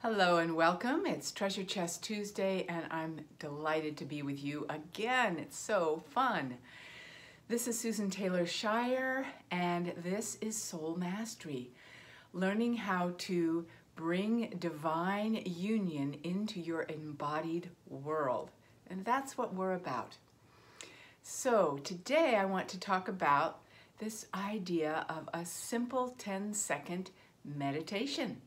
Hello and welcome. It's Treasure Chest Tuesday and I'm delighted to be with you again. It's so fun. This is Susan Taylor Shire and this is Soul Mastery, learning how to bring divine union into your embodied world. And that's what we're about. So today I want to talk about this idea of a simple 10-second meditation.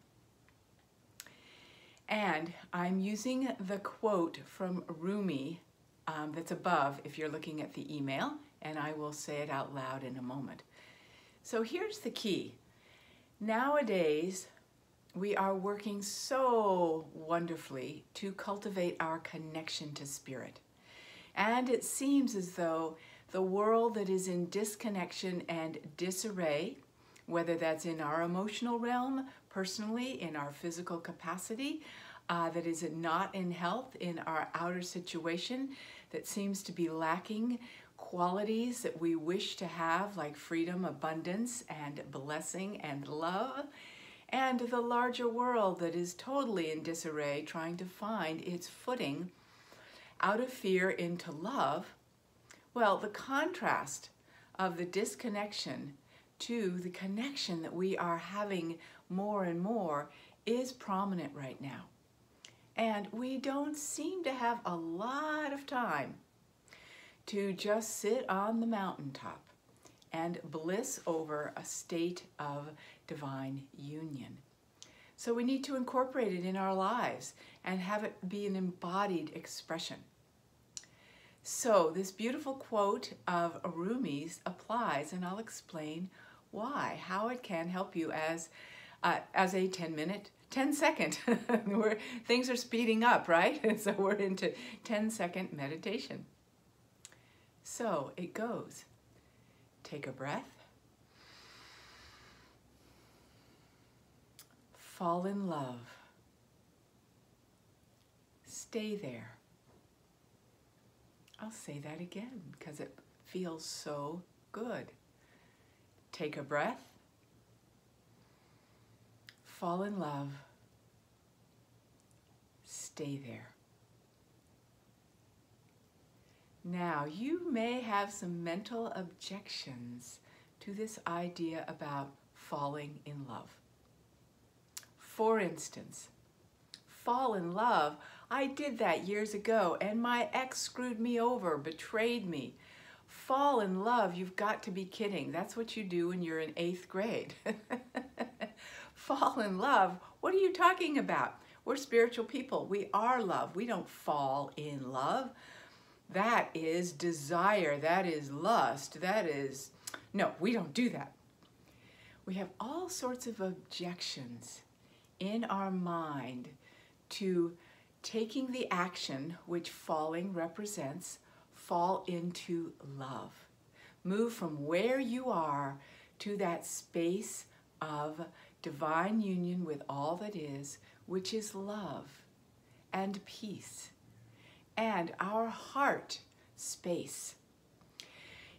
And I'm using the quote from Rumi that's above if you're looking at the email, and I will say it out loud in a moment. So here's the key. Nowadays, we are working so wonderfully to cultivate our connection to spirit. And it seems as though the world that is in disconnection and disarray, whether that's in our emotional realm, personally, in our physical capacity, that is not in health, in our outer situation, that seems to be lacking qualities that we wish to have, like freedom, abundance, and blessing, and love, and the larger world that is totally in disarray, trying to find its footing out of fear into love. Well, the contrast of the disconnection to the connection that we are having more and more is prominent right now. And we don't seem to have a lot of time to just sit on the mountaintop and bliss over a state of divine union. So we need to incorporate it in our lives and have it be an embodied expression. So this beautiful quote of Rumi's applies, and I'll explain why, how it can help you as a 10-second, where things are speeding up, right? So we're into 10-second meditation. So it goes. Take a breath. Fall in love. Stay there. I'll say that again because it feels so good. Take a breath. Fall in love. Stay there. Now, you may have some mental objections to this idea about falling in love. For instance, fall in love. I did that years ago and my ex screwed me over, betrayed me. Fall in love, you've got to be kidding. That's what you do when you're in 8th grade. Fall in love, what are you talking about? We're spiritual people. We are love. We don't fall in love. That is desire. That is lust. That is, no, we don't do that. We have all sorts of objections in our mind to taking the action which falling represents, fall into love. Move from where you are to that space of divine union with all that is, which is love and peace and our heart space.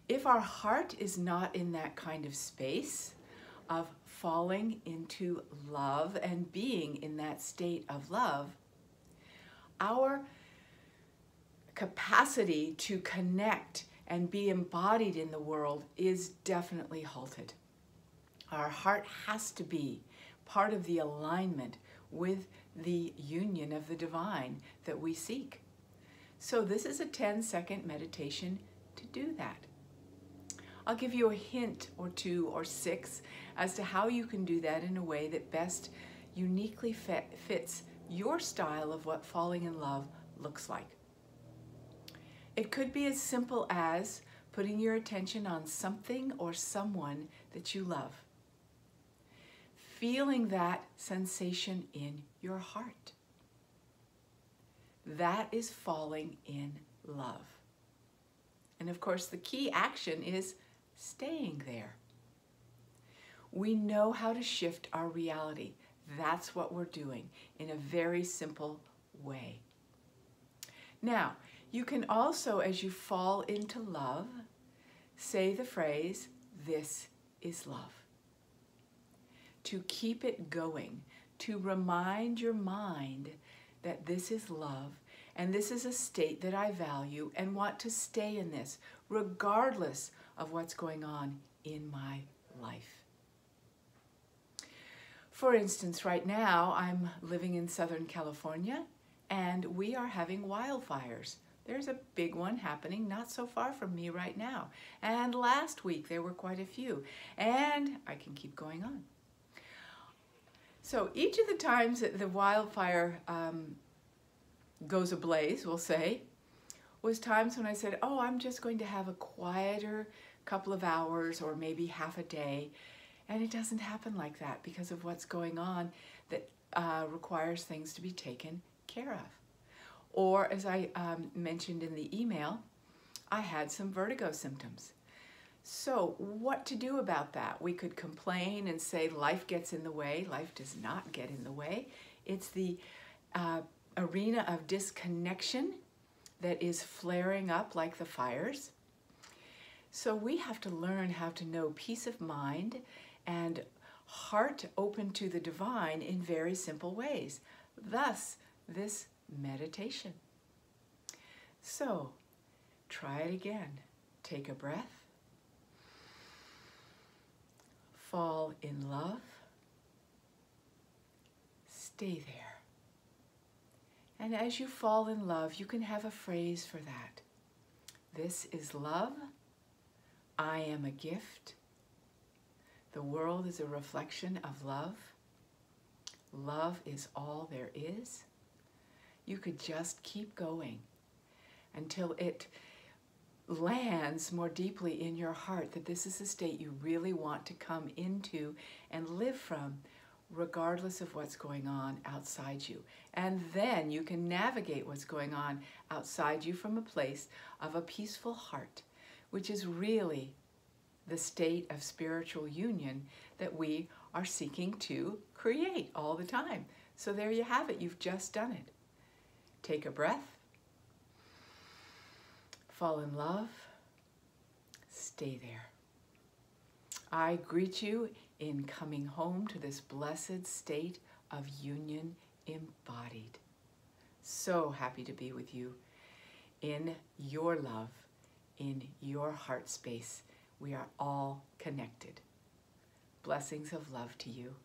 If our heart is not in that kind of space of falling into love and being in that state of love, our capacity to connect and be embodied in the world is definitely halted. Our heart has to be part of the alignment with the union of the divine that we seek. So this is a 10-second meditation to do that. I'll give you a hint or 2 or 6 as to how you can do that in a way that best uniquely fits your style of what falling in love looks like. It could be as simple as putting your attention on something or someone that you love. Feeling that sensation in your heart. That is falling in love. And of course, the key action is staying there. We know how to shift our reality. That's what we're doing in a very simple way. Now, you can also, as you fall into love, say the phrase, "This is love." To keep it going, to remind your mind that this is love and this is a state that I value and want to stay in this regardless of what's going on in my life. For instance, right now I'm living in Southern California and we are having wildfires. There's a big one happening not so far from me right now. And last week there were quite a few. And I can keep going on. So each of the times that the wildfire goes ablaze, we'll say, was times when I said, oh, I'm just going to have a quieter couple of hours or maybe half a day. And it doesn't happen like that because of what's going on that requires things to be taken care of. Or as I mentioned in the email, I had some vertigo symptoms. So what to do about that? We could complain and say life gets in the way. Life does not get in the way. It's the arena of disconnection that is flaring up like the fires. So we have to learn how to know peace of mind and heart open to the divine in very simple ways. Thus, this meditation. So, try it again. Take a breath. Fall in love. Stay there. And as you fall in love, you can have a phrase for that. This is love. I am a gift. The world is a reflection of love. Love is all there is. You could just keep going until it lands more deeply in your heart that this is a state you really want to come into and live from, regardless of what's going on outside you. And then you can navigate what's going on outside you from a place of a peaceful heart, which is really the state of spiritual union that we are seeking to create all the time. So there you have it. You've just done it. Take a breath. Fall in love. Stay there. I greet you in coming home to this blessed state of union embodied. So happy to be with you in your love, in your heart space. We are all connected. Blessings of love to you.